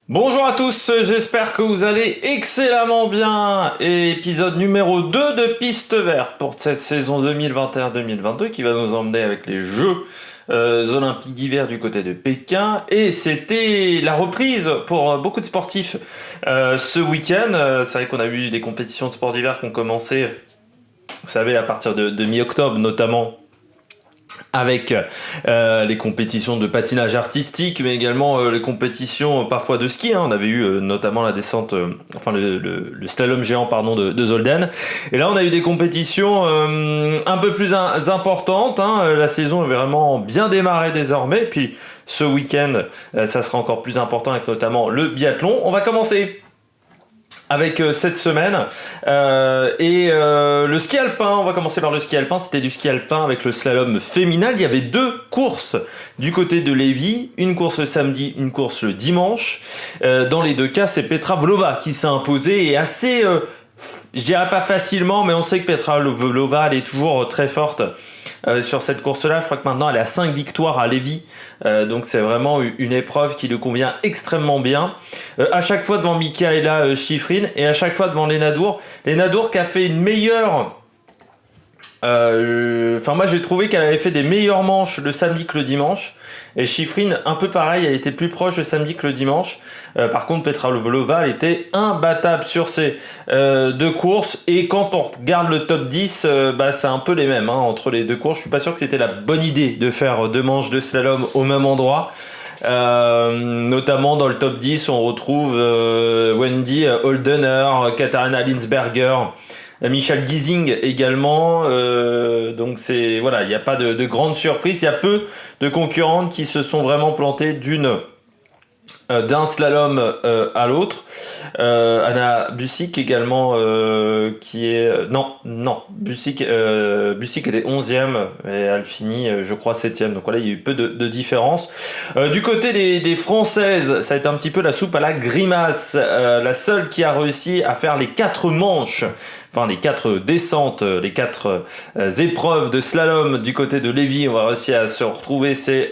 Bonjour à tous, j'espère que vous allez excellemment bien. Et épisode numéro 2 de Piste Verte pour cette saison 2021-2022 qui va nous emmener avec les Jeux Olympiques d'hiver du côté de Pékin. Et c'était la reprise pour beaucoup de sportifs ce week-end. C'est vrai qu'on a eu des compétitions de sport d'hiver qui ont commencé, vous savez, à partir de mi-octobre notamment, avec les compétitions de patinage artistique, mais également les compétitions parfois de ski. On avait eu notamment la descente, le slalom géant de Zolden. Et là, on a eu des compétitions un peu plus importantes. La saison est vraiment bien démarrée désormais. Puis ce week-end, ça sera encore plus important avec notamment le biathlon. On va commencer avec cette semaine le ski alpin. On va commencer par le ski alpin. C'était du ski alpin avec le slalom féminin. Il y avait 2 courses du côté de Lévis, une course le samedi, une course le dimanche. Dans les 2 cas, c'est Petra Vlhova qui s'est imposée et assez, je dirais pas facilement, mais on sait que Petra Vlhova, elle est toujours très forte sur cette course-là. Je crois que maintenant elle est à 5 victoires à Lévis. Donc c'est vraiment une épreuve qui lui convient extrêmement bien. À chaque fois devant Mikaela Shiffrin et à chaque fois devant Lena Dour. Lena Dour qui a fait une meilleure... moi j'ai trouvé qu'elle avait fait des meilleures manches le samedi que le dimanche. Et Shiffrin, un peu pareil, elle était plus proche le samedi que le dimanche. Par contre, Petra Vlhova, elle était imbattable sur ces 2 courses. Et quand on regarde le top 10, c'est un peu les mêmes entre les 2 courses. Je suis pas sûr que c'était la bonne idée de faire 2 manches de slalom au même endroit. Notamment dans le top 10, on retrouve Wendy Holdener, Katharina Linsberger, Michel Giesing également. Donc c'est voilà, il n'y a pas de grande surprise. Il y a peu de concurrentes qui se sont vraiment plantées d'un slalom à l'autre. Anna Busick également qui est... Busick était 11e et elle finit je crois 7e. Donc voilà, il y a eu peu de différence. Du côté des Françaises, ça a été un petit peu la soupe à la grimace. La seule qui a réussi à faire les 4 manches, les 4 descentes, les 4 épreuves de slalom du côté de Lévis, on va réussir à se retrouver, c'est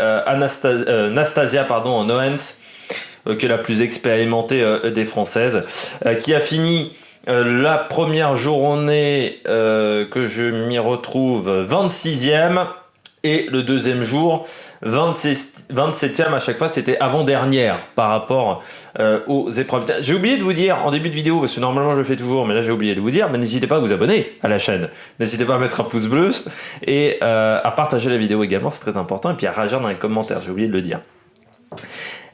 Nastasia Noens, qui est la plus expérimentée des Françaises, qui a fini la première journée que je m'y retrouve 26e, et le deuxième jour 27e. À chaque fois c'était avant-dernière par rapport aux épreuves. J'ai oublié de vous dire en début de vidéo, parce que normalement je le fais toujours, mais là j'ai oublié de vous dire, mais n'hésitez pas à vous abonner à la chaîne, n'hésitez pas à mettre un pouce bleu et à partager la vidéo également, c'est très important, et puis à réagir dans les commentaires, j'ai oublié de le dire.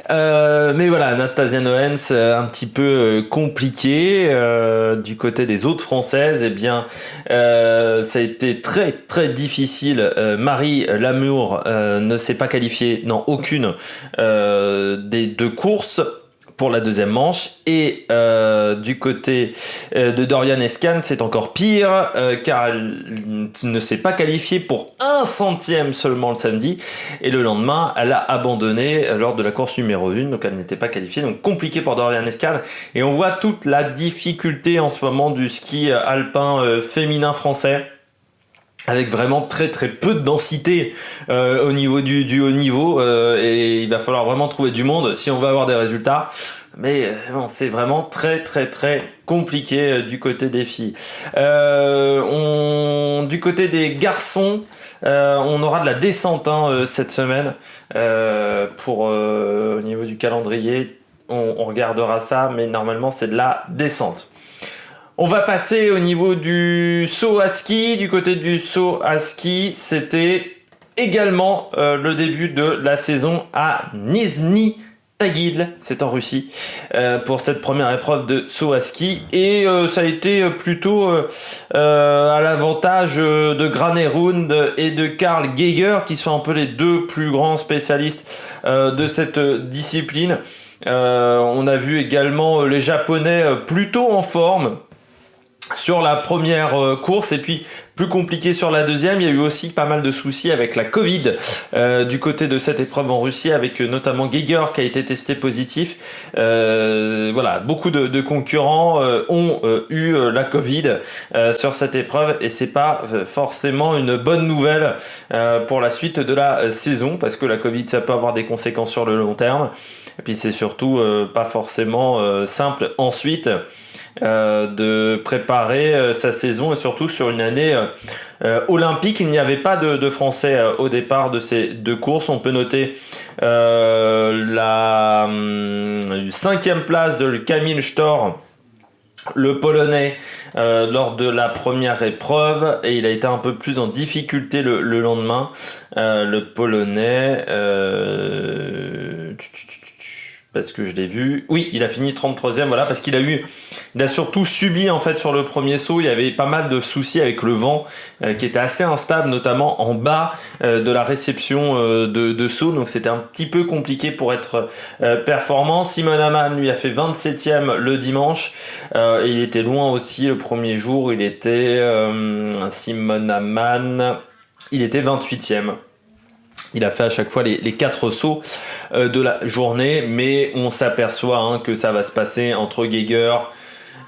Mais voilà, Anastasia Noens, un petit peu compliqué du côté des autres françaises. Ça a été très très difficile. Marie Lamour ne s'est pas qualifiée dans aucune des 2 courses pour la deuxième manche, et du côté de Dorian Escan, c'est encore pire car elle ne s'est pas qualifiée pour 1 centième seulement le samedi, et le lendemain elle a abandonné lors de la course numéro 1, donc elle n'était pas qualifiée, donc compliqué pour Dorian Escan. Et on voit toute la difficulté en ce moment du ski alpin féminin français, avec vraiment très très peu de densité au niveau du haut niveau, et il va falloir vraiment trouver du monde si on veut avoir des résultats. Mais c'est vraiment très très très compliqué du côté des filles. Du côté des garçons, on aura de la descente cette semaine au niveau du calendrier. On regardera ça, mais normalement c'est de la descente. On va passer au niveau du saut à ski. Du côté du saut à ski, c'était également le début de la saison à Nizhny Tagil, c'est en Russie, pour cette première épreuve de saut à ski. Et ça a été plutôt à l'avantage de Granerud et de Karl Geiger, qui sont un peu les 2 plus grands spécialistes de cette discipline. On a vu également les Japonais plutôt en forme sur la première course, et puis plus compliqué sur la deuxième. Il y a eu aussi pas mal de soucis avec la Covid du côté de cette épreuve en Russie, avec notamment Geiger qui a été testé positif. Beaucoup de concurrents ont eu la Covid sur cette épreuve, et c'est pas forcément une bonne nouvelle pour la suite de la saison, parce que la Covid, ça peut avoir des conséquences sur le long terme. Et puis c'est surtout pas forcément simple ensuite de préparer sa saison, et surtout sur une année olympique. Il n'y avait pas de Français au départ de ces deux courses. On peut noter la 5e place de Kamil Sztor, le Polonais, lors de la première épreuve, et il a été un peu plus en difficulté le lendemain. Le Polonais, parce que je l'ai vu, oui, il a fini 33e, voilà, parce qu'il a surtout subi en fait sur le premier saut. Il y avait pas mal de soucis avec le vent qui était assez instable, notamment en bas de la réception de saut, donc c'était un petit peu compliqué pour être performant. Simon Ammann lui a fait 27e le dimanche, et il était loin aussi le premier jour. Il était Simon Ammann, il était 28e. Il a fait à chaque fois les 4 sauts de la journée, mais on s'aperçoit que ça va se passer entre Geiger,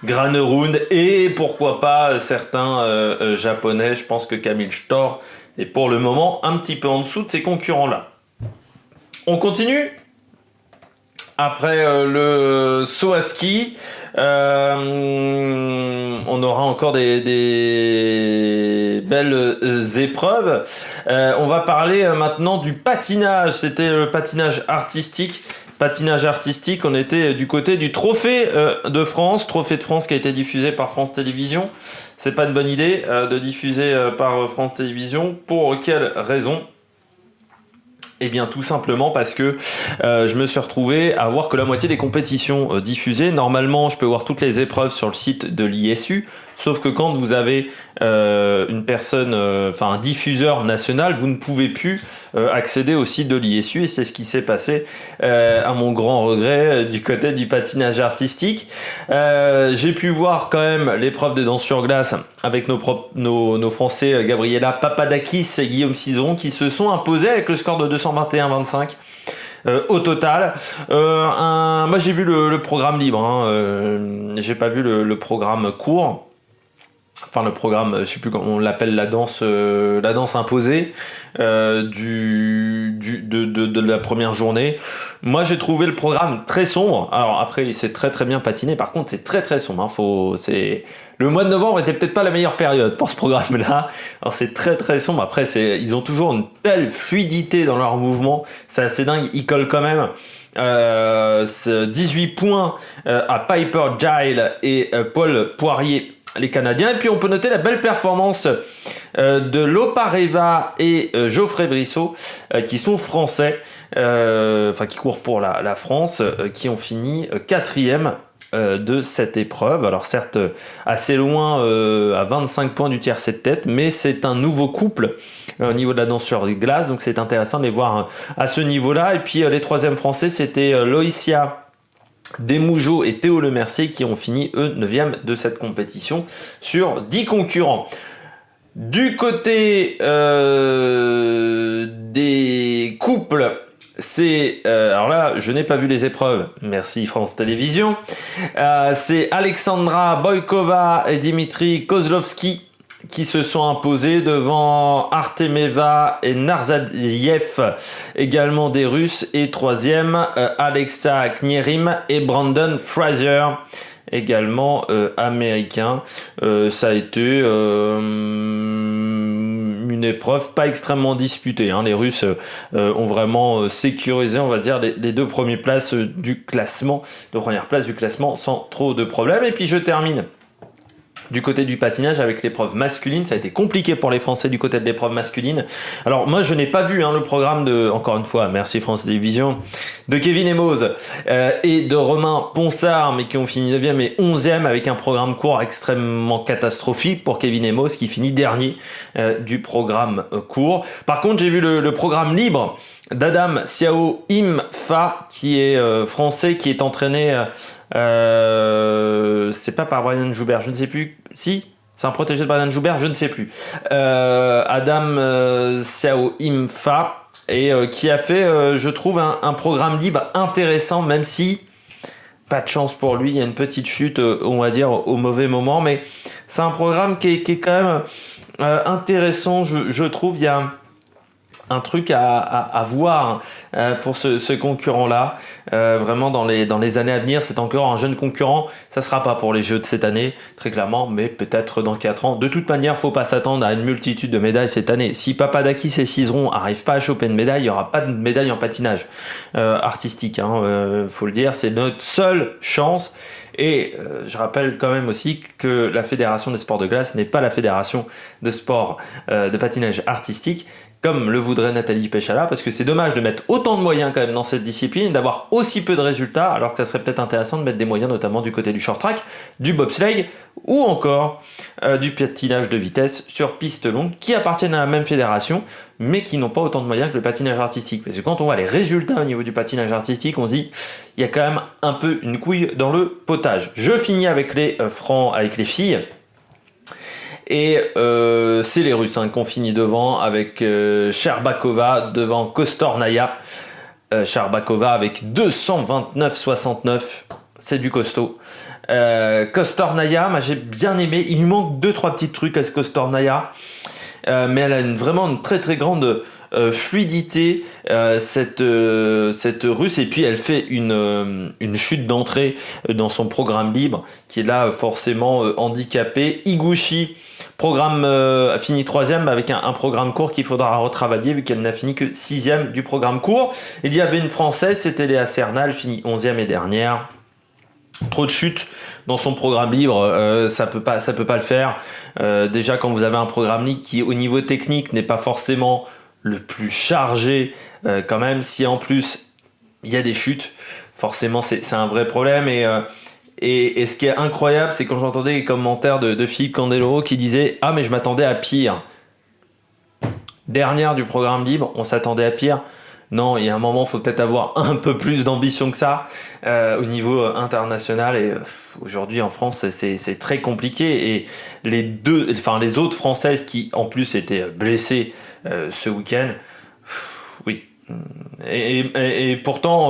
Granerud et pourquoi pas certains japonais. Je pense que Kamil Sztor est pour le moment un petit peu en dessous de ses concurrents-là. On continue. Après le saut à ski, on aura encore des belles épreuves. On va parler maintenant du patinage. C'était le patinage artistique. On était du côté du Trophée de France. Trophée de France qui a été diffusé par France Télévisions. C'est pas une bonne idée de diffuser par France Télévisions. Pour quelle raison ? Eh bien tout simplement parce que je me suis retrouvé à voir que la moitié des compétitions diffusées. Normalement, je peux voir toutes les épreuves sur le site de l'ISU, sauf que quand vous avez une personne, un diffuseur national, vous ne pouvez plus accéder au site de l'ISU, et c'est ce qui s'est passé à mon grand regret du côté du patinage artistique. J'ai pu voir quand même l'épreuve de danse sur glace avec nos Français Gabriela Papadakis et Guillaume Cizeron qui se sont imposés avec le score de 221-25 au total. Moi j'ai vu le programme libre, j'ai pas vu le programme court. Enfin le programme, je sais plus comment on l'appelle, la danse imposée de la première journée. Moi j'ai trouvé le programme très sombre. Alors après il s'est très très bien patiné, par contre c'est très très sombre. Le mois de novembre était peut-être pas la meilleure période pour ce programme-là. Alors c'est très très sombre. Après ils ont toujours une telle fluidité dans leurs mouvements, c'est assez dingue. Ils collent quand même 18 points à Piper Giles et Paul Poirier, les Canadiens. Et puis on peut noter la belle performance de Lopareva et Geoffrey Brissot, qui sont français, qui courent pour la France, qui ont fini 4e de cette épreuve. Alors certes assez loin, à 25 points du tiercé de tête, mais c'est un nouveau couple au niveau de la danse sur glace, donc c'est intéressant de les voir à ce niveau-là. Et puis les 3e français, c'était Loïcia Desmougeot et Théo Lemercier qui ont fini eux 9e de cette compétition sur 10 concurrents. Du côté des couples, alors là je n'ai pas vu les épreuves, merci France Télévisions. C'est Alexandra Boykova et Dimitri Kozlovski qui se sont imposés devant Artemeva et Narzayev, également des Russes, et 3e Alexa Knierim et Brandon Fraser, également américain. Ça a été une épreuve pas extrêmement disputée, Les Russes ont vraiment sécurisé, on va dire, les 2 premières places du classement, sans trop de problèmes. Et puis je termine du côté du patinage avec l'épreuve masculine. Ça a été compliqué pour les Français du côté de l'épreuve masculine. Alors moi je n'ai pas vu le programme encore une fois, merci France Télévisions, de Kevin Emos et de Romain Ponsard, mais qui ont fini 9e et 11e avec un programme court extrêmement catastrophique pour Kevin Emos qui finit dernier du programme court. Par contre j'ai vu le programme libre d'Adam Siao Im Fa, qui est français, qui est entraîné c'est pas par Brian Joubert, je ne sais plus. Si, c'est un protégé de Brian Joubert, je ne sais plus. Adam Siao Im Fa, et qui a fait, je trouve, un programme libre intéressant, même si pas de chance pour lui, il y a une petite chute, on va dire, au mauvais moment, mais c'est un programme qui est quand même intéressant, je trouve. Il y a un truc à voir pour ce concurrent-là. Vraiment, dans les années à venir, c'est encore un jeune concurrent. Ça ne sera pas pour les Jeux de cette année, très clairement, mais peut-être dans 4 ans. De toute manière, il ne faut pas s'attendre à une multitude de médailles cette année. Si Papadakis et Cizeron n'arrivent pas à choper une médaille, il n'y aura pas de médaille en patinage artistique. Faut le dire, c'est notre seule chance. Et je rappelle quand même aussi que la Fédération des sports de glace n'est pas la Fédération de sport de patinage artistique, comme le voudrait Nathalie Péchala, parce que c'est dommage de mettre autant de moyens quand même dans cette discipline et d'avoir aussi peu de résultats, alors que ça serait peut-être intéressant de mettre des moyens notamment du côté du short track, du bobsleigh ou encore du patinage de vitesse sur piste longue, qui appartiennent à la même fédération, mais qui n'ont pas autant de moyens que le patinage artistique. Parce que quand on voit les résultats au niveau du patinage artistique, on se dit il y a quand même un peu une couille dans le potage. Je finis avec les filles. Et c'est les Russes qu'on finit devant avec Sherbakova devant Kostornaia. Sherbakova avec 229,69, c'est du costaud. Kostornaia, moi j'ai bien aimé. Il lui manque 2-3 petits trucs à ce Kostornaia, mais elle a vraiment une très très grande fluidité, cette Russe, et puis elle fait une chute d'entrée dans son programme libre qui est là forcément handicapé. Higuchi, programme fini 3e avec un programme court qu'il faudra retravailler vu qu'elle n'a fini que 6e du programme court. Il y avait une Française, c'était Léa Cernal, fini 11e et dernière. Trop de chutes dans son programme libre, ça peut pas le faire. Déjà quand vous avez un programme libre qui au niveau technique n'est pas forcément le plus chargé, quand même, si en plus il y a des chutes, forcément c'est un vrai problème. Et ce qui est incroyable, c'est quand j'entendais les commentaires de Philippe Candeloro qui disait « Ah mais je m'attendais à pire ». Dernière du programme libre, on s'attendait à pire. Non, il y a un moment, il faut peut-être avoir un peu plus d'ambition que ça au niveau international. Et aujourd'hui, en France, c'est très compliqué. Et les autres Françaises qui, en plus, étaient blessées ce week-end, oui. Et pourtant,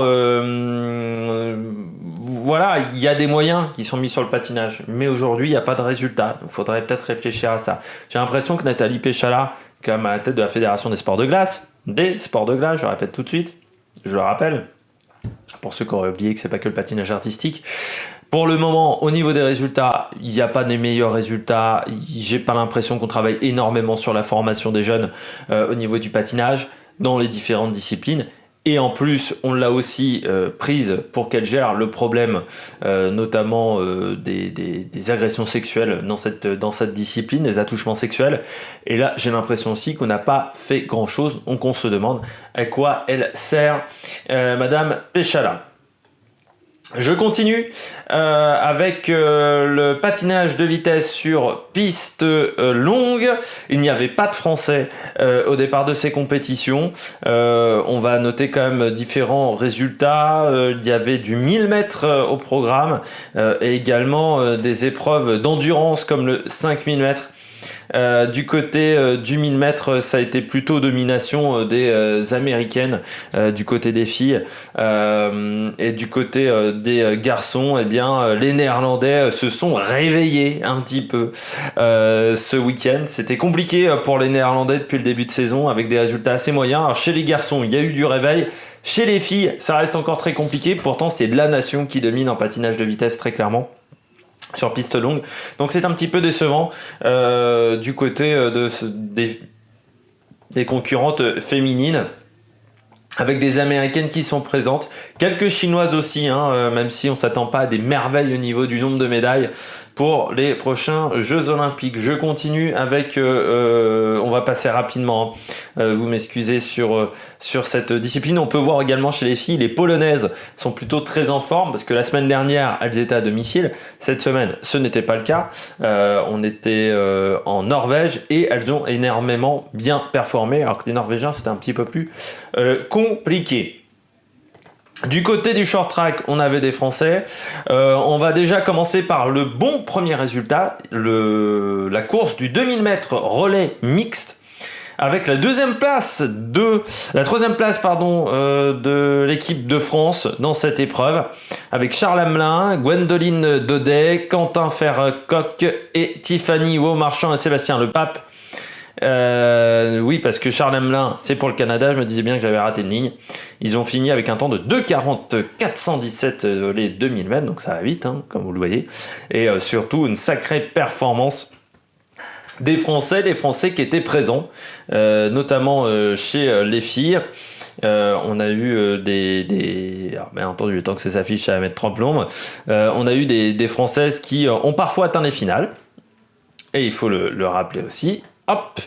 voilà, il y a des moyens qui sont mis sur le patinage. Mais aujourd'hui, il n'y a pas de résultat. Donc, il faudrait peut-être réfléchir à ça. J'ai l'impression que Nathalie Péchala, comme à la tête de la Fédération des sports de glace, je répète tout de suite, je le rappelle, pour ceux qui auraient oublié que c'est pas que le patinage artistique. Pour le moment, au niveau des résultats, il n'y a pas des meilleurs résultats. J'ai pas l'impression qu'on travaille énormément sur la formation des jeunes au niveau du patinage dans les différentes disciplines. Et en plus, on l'a aussi prise pour qu'elle gère le problème, notamment des agressions sexuelles dans cette discipline, des attouchements sexuels. Et là, j'ai l'impression aussi qu'on n'a pas fait grand-chose, donc on se demande à quoi elle sert, Madame Péchala. Je continue avec le patinage de vitesse sur piste longue. Il n'y avait pas de Français au départ de ces compétitions. On va noter quand même différents résultats. Il y avait du 1000 mètres au programme et également des épreuves d'endurance comme le 5000 mètres. Du côté du 1000 mètres, ça a été plutôt domination des Américaines du côté des filles. Et du côté des garçons, eh bien, les Néerlandais se sont réveillés un petit peu ce week-end. C'était compliqué pour les Néerlandais depuis le début de saison avec des résultats assez moyens. Alors, chez les garçons, il y a eu du réveil. Chez les filles, ça reste encore très compliqué. Pourtant, c'est de la nation qui domine en patinage de vitesse très clairement sur piste longue, donc c'est un petit peu décevant du côté des concurrentes féminines, avec des Américaines qui sont présentes, quelques Chinoises aussi, même si on s'attend pas à des merveilles au niveau du nombre de médailles pour les prochains Jeux Olympiques. Je continue avec, on va passer rapidement, vous m'excusez sur cette discipline. On peut voir également chez les filles, les Polonaises sont plutôt très en forme, parce que la semaine dernière, elles étaient à domicile. Cette semaine, ce n'était pas le cas. On était en Norvège et elles ont énormément bien performé, alors que les Norvégiens, c'était un petit peu plus compliqué. Du côté du short track, on avait des Français. On va déjà commencer par le bon premier résultat, la course du 2000 mètres relais mixte, avec la troisième place de l'équipe de France dans cette épreuve, avec Charles Hamelin, Gwendoline Daudet, Quentin Fercoq et Tiffany Waumarchand et Sébastien Lepape Oui, parce que Charles Hamelin, c'est pour le Canada. Je me disais bien que j'avais raté une ligne. Ils ont fini avec un temps de 2,40,417 les 2000 mètres, donc ça va vite, hein, comme vous le voyez. Et surtout, une sacrée performance des Français qui étaient présents, notamment chez les filles. On a eu alors, bien entendu, le temps que ça s'affiche, ça va mettre 3 plombes. On a eu des Françaises qui ont parfois atteint les finales. Et il faut le rappeler aussi. Hop!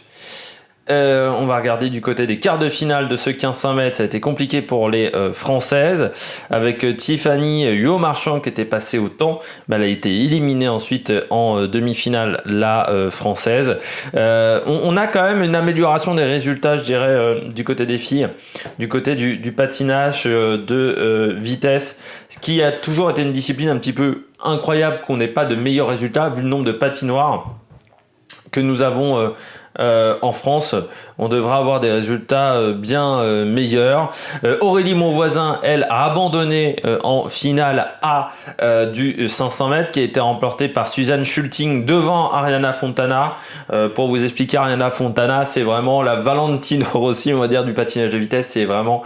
On va regarder du côté des quarts de finale de ce 1500 mètres. Ça a été compliqué pour les Françaises, avec Tiffany Huot-Marchand qui était passée au temps. Elle a été éliminée ensuite en demi-finale, la Française. On a quand même une amélioration des résultats, je dirais, du côté des filles, du côté du patinage de vitesse, ce qui a toujours été une discipline un petit peu incroyable qu'on n'ait pas de meilleurs résultats vu le nombre de patinoires que nous avons en France. On devra avoir des résultats bien meilleurs. Aurélie Monvoisin, elle, a abandonné en finale A du 500 mètres qui a été remportée par Suzanne Schulting devant Ariana Fontana. Pour vous expliquer, Ariana Fontana, c'est vraiment la Valentino Rossi, on va dire, du patinage de vitesse. C'est vraiment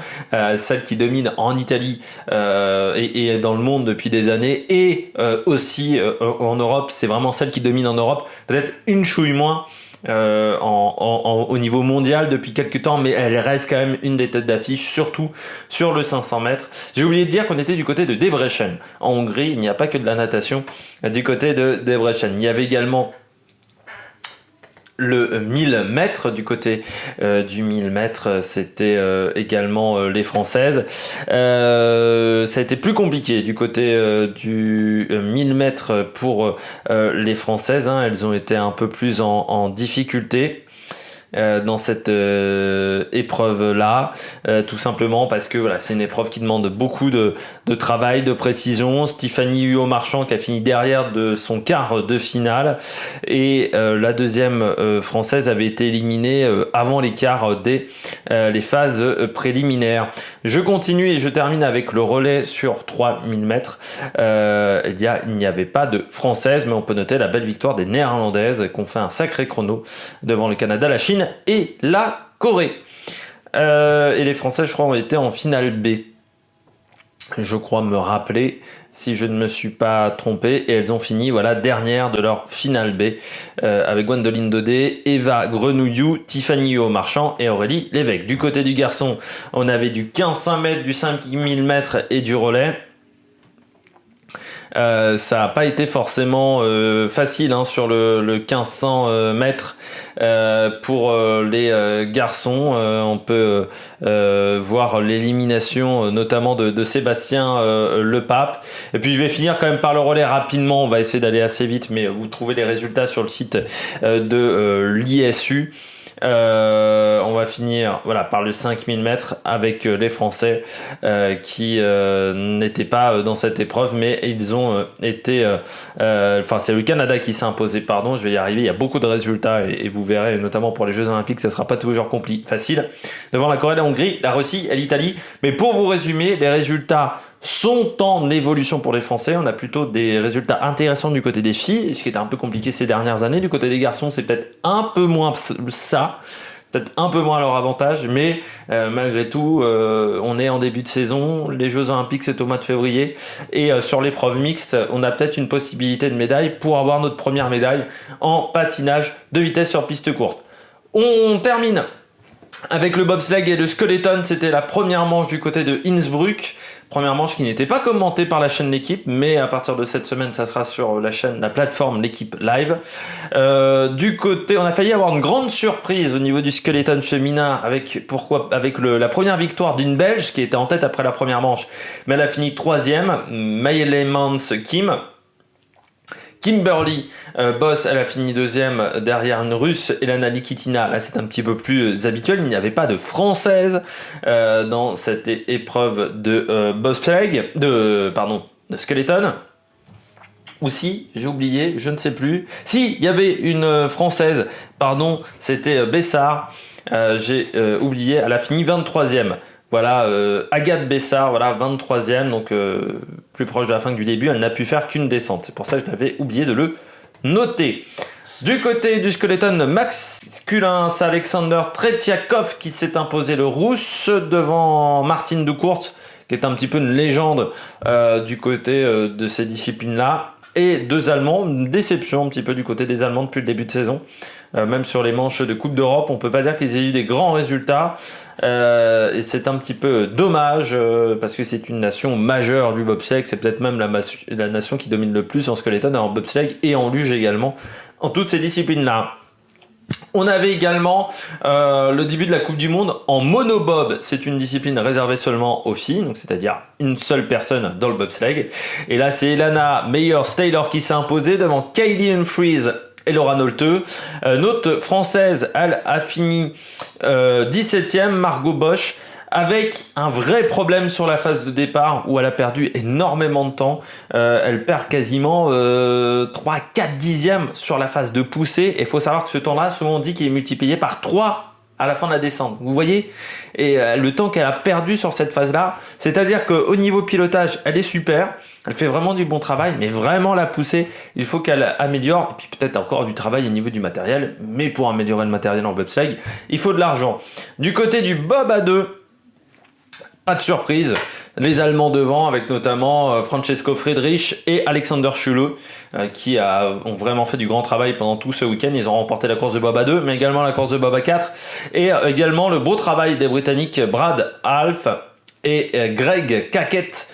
celle qui domine en Italie et dans le monde depuis des années, et aussi en Europe. C'est vraiment celle qui domine en Europe, peut-être une chouille moins au niveau mondial depuis quelques temps, mais elle reste quand même une des têtes d'affiche, surtout sur le 500 mètres. J'ai oublié de dire qu'on était du côté de Debrecen. En Hongrie, il n'y a pas que de la natation du côté de Debrecen. Il y avait également le 1000 mètres. Du côté du 1000 mètres, c'était également les Françaises. Ça a été plus compliqué du côté du 1000 mètres pour les Françaises. Hein. Elles ont été un peu plus en difficulté dans cette épreuve-là, tout simplement parce que voilà, c'est une épreuve qui demande beaucoup de travail, de précision. Tiffany Huot-Marchand qui a fini derrière de son quart de finale, et la deuxième française avait été éliminée avant les quarts des les phases préliminaires. Je continue et je termine avec le relais sur 3000 mètres. Il n'y avait pas de française, mais on peut noter la belle victoire des néerlandaises qui ont fait un sacré chrono devant le Canada, la Chine et la Corée. Et les Français, je crois, ont été en finale B. Je crois me rappeler, si je ne me suis pas trompé, et elles ont fini dernière de leur finale B avec Gwendoline Daudet, Eva Grenouillou, Tiffany Huot-Marchand et Aurélie Lévesque. Du côté du garçon, on avait du 1500 mètres, du 5000 mètres et du relais. Ça n'a pas été forcément facile sur le 1500 mètres pour les garçons. On peut voir l'élimination notamment de Sébastien Lepape. Et puis je vais finir quand même par le relais rapidement. On va essayer d'aller assez vite, mais vous trouvez les résultats sur le site de l'ISU. On va finir par le 5000 mètres avec les Français qui n'étaient pas dans cette épreuve, mais ils ont été c'est le Canada qui s'est imposé, pardon, je vais y arriver. Il y a beaucoup de résultats et vous verrez, notamment pour les Jeux Olympiques, ça sera pas toujours facile, devant la Corée, la Hongrie, la Russie et l'Italie. Mais pour vous résumer, les résultats sont en évolution pour les Français. On a plutôt des résultats intéressants du côté des filles, ce qui était un peu compliqué ces dernières années. Du côté des garçons, c'est peut-être un peu moins ça, peut-être un peu moins à leur avantage, mais malgré tout, on est en début de saison. Les Jeux Olympiques, c'est au mois de février, et sur l'épreuve mixte, on a peut-être une possibilité de médaille pour avoir notre première médaille en patinage de vitesse sur piste courte. On termine avec le bobsleigh et le skeleton. C'était la première manche du côté de Innsbruck. Première manche qui n'était pas commentée par la chaîne L'équipe, mais à partir de cette semaine, ça sera sur la plateforme L'équipe Live. Du côté, on a failli avoir une grande surprise au niveau du skeleton féminin avec la première victoire d'une Belge qui était en tête après la première manche, mais elle a fini 3e, Maylemans Kim. Kimberly Boss, elle a fini 2e derrière une Russe, Elana Nikitina. Là, c'est un petit peu plus habituel. Il n'y avait pas de Française dans cette épreuve de bobsleigh, de skeleton. Ou si, j'ai oublié, je ne sais plus. Si, il y avait une Française, pardon, c'était Bessard. J'ai oublié, elle a fini 23e. Agathe Bessard, 23e, donc plus proche de la fin que du début. Elle n'a pu faire qu'une descente. C'est pour ça que je l'avais oublié de le noter. Du côté du skeleton masculin, c'est Alexander Tretiakov qui s'est imposé le rousse devant Martin Ducourt, qui est un petit peu une légende du côté de ces disciplines-là. Et deux Allemands, une déception un petit peu du côté des Allemands depuis le début de saison. Même sur les manches de Coupe d'Europe, on peut pas dire qu'ils aient eu des grands résultats. Et c'est un petit peu dommage parce que c'est une nation majeure du bobsleigh. C'est peut-être même la nation qui domine le plus en skeleton, en bobsleigh et en luge également, en toutes ces disciplines-là. On avait également le début de la Coupe du Monde en monobob. C'est une discipline réservée seulement aux filles, donc c'est-à-dire une seule personne dans le bobsleigh. Et là, c'est Elana Meyers-Taylor qui s'est imposée devant Kylie Humphries et Laura Nolte. Notre française, elle a fini 17e, Margot Bosch, avec un vrai problème sur la phase de départ où elle a perdu énormément de temps. Elle perd quasiment 3-4 dixièmes sur la phase de poussée. Et il faut savoir que ce temps-là, souvent on dit qu'il est multiplié par 3 à la fin de la descente. Vous voyez ? Et le temps qu'elle a perdu sur cette phase-là, c'est-à-dire qu'au niveau pilotage, elle est super. Elle fait vraiment du bon travail, mais vraiment la poussée, il faut qu'elle améliore. Et puis peut-être encore du travail au niveau du matériel. Mais pour améliorer le matériel en bobsleigh, il faut de l'argent. Du côté du bob à 2, pas de surprise, les Allemands devant avec notamment Francesco Friedrich et Alexander Schüle qui ont vraiment fait du grand travail pendant tout ce week-end. Ils ont remporté la course de bob à 2 mais également la course de bob à 4 et également le beau travail des Britanniques Brad Half et Greg Caquette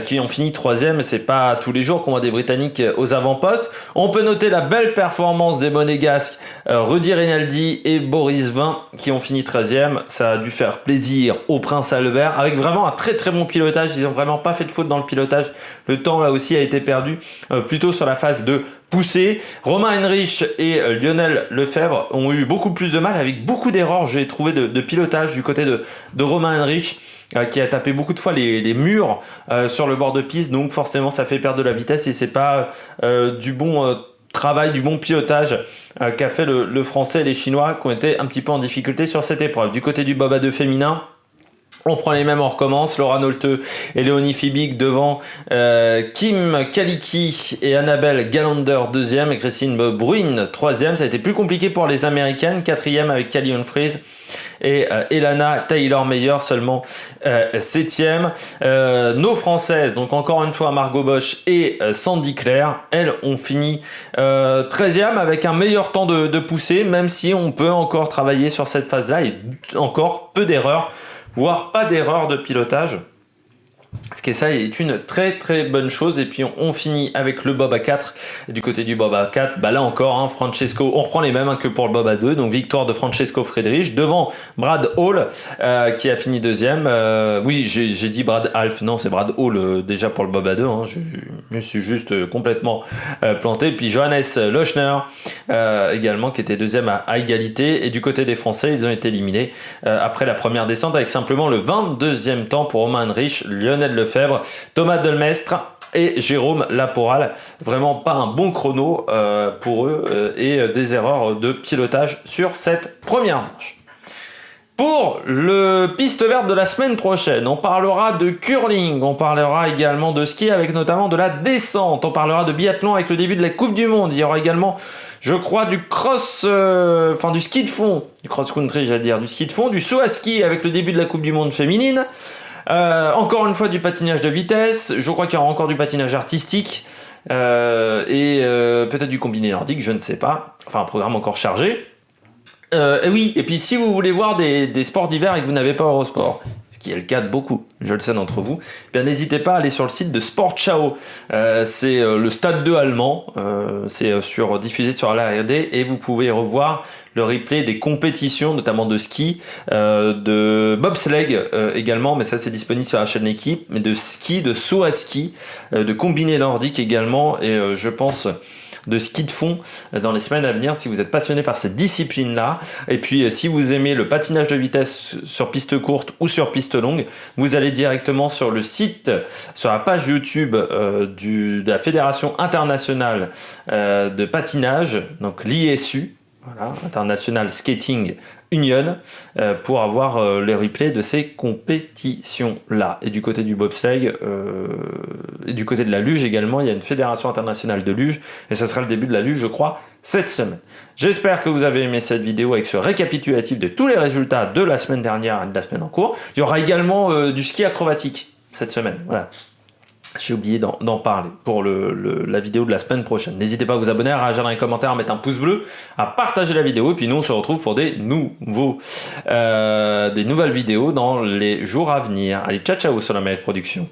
qui ont fini 3e. C'est pas tous les jours qu'on voit des Britanniques aux avant-postes. On peut noter la belle performance des Monégasques Rudy Rinaldi et Boris Vian qui ont fini 13e. Ça a dû faire plaisir au Prince Albert avec vraiment un très très bon pilotage. Ils ont vraiment pas fait de faute dans le pilotage. Le temps là aussi a été perdu plutôt sur la phase de poussée. Romain Henrich et Lionel Lefebvre ont eu beaucoup plus de mal avec beaucoup d'erreurs, j'ai trouvé, de pilotage du côté de Romain Henrich qui a tapé beaucoup de fois les murs sur le bord de piste, donc forcément ça fait perdre de la vitesse et c'est pas du bon travail, du bon pilotage qu'a fait le français et les chinois qui ont été un petit peu en difficulté sur cette épreuve. Du côté du bob à 2 féminin, on prend les mêmes, on recommence. Laura Nolte et Léonie Fiebig devant Kim Kalicki et Annabelle Galander 2e et Christine Bruyn 3e. Ça a été plus compliqué pour les Américaines, 4e avec Kylie Humphries et Elana Taylor-Meyer seulement 7e. Nos Françaises, donc encore une fois Margot Bosch et Sandy Claire, elles ont fini 13e avec un meilleur temps de poussée, même si on peut encore travailler sur cette phase-là et encore peu d'erreurs, voire pas d'erreur de pilotage. Ce qui est ça est une très très bonne chose. Et puis on finit avec le bob à 4. Et du côté du bob à 4, bah là encore, Francesco, on reprend les mêmes que pour le bob à 2. Donc victoire de Francesco Friedrich devant Brad Hall qui a fini 2e. Oui, j'ai dit Brad Half, non c'est Brad Hall déjà pour le bob à 2. Je me suis juste complètement planté. Puis Johannes Lochner également qui était 2e à égalité. Et du côté des Français, ils ont été éliminés après la première descente avec simplement le 22e temps pour Romain Henrich, Lionel Lefebvre, Thomas Delmestre et Jérôme Laporal. Vraiment pas un bon chrono pour eux et des erreurs de pilotage sur cette première manche. Pour le piste verte de la semaine prochaine, on parlera de curling, on parlera également de ski avec notamment de la descente, on parlera de biathlon avec le début de la Coupe du Monde, il y aura également, je crois, du du ski de fond, du cross-country j'allais dire, du ski de fond, du saut à ski avec le début de la Coupe du Monde féminine, encore une fois du patinage de vitesse, je crois qu'il y aura encore du patinage artistique et peut-être du combiné nordique, je ne sais pas, enfin un programme encore chargé. Et oui, et puis si vous voulez voir des sports d'hiver et que vous n'avez pas Eurosport, ce qui est le cas de beaucoup, je le sais d'entre vous, eh bien n'hésitez pas à aller sur le site de Sportschau. C'est le stade 2 allemand, c'est diffusé sur la ARD et vous pouvez revoir le replay des compétitions, notamment de ski, de bobsleigh également, mais ça c'est disponible sur la chaîne Équipe, mais de ski, de saut à ski, de combiné nordique également, et je pense de ski de fond dans les semaines à venir si vous êtes passionné par cette discipline-là. Et puis si vous aimez le patinage de vitesse sur piste courte ou sur piste longue, vous allez directement sur le site, sur la page YouTube de la Fédération internationale de patinage, donc l'ISU, voilà, International Skating Union pour avoir les replays de ces compétitions-là. Et du côté du bobsleigh, et du côté de la luge également, il y a une fédération internationale de luge, et ça sera le début de la luge, je crois, cette semaine. J'espère que vous avez aimé cette vidéo avec ce récapitulatif de tous les résultats de la semaine dernière et de la semaine en cours. Il y aura également du ski acrobatique cette semaine. Voilà. J'ai oublié d'en parler pour la vidéo de la semaine prochaine. N'hésitez pas à vous abonner, à réagir dans les commentaires, à mettre un pouce bleu, à partager la vidéo. Et puis nous, on se retrouve pour des nouvelles vidéos dans les jours à venir. Allez, ciao ciao sur la Meilleure Production.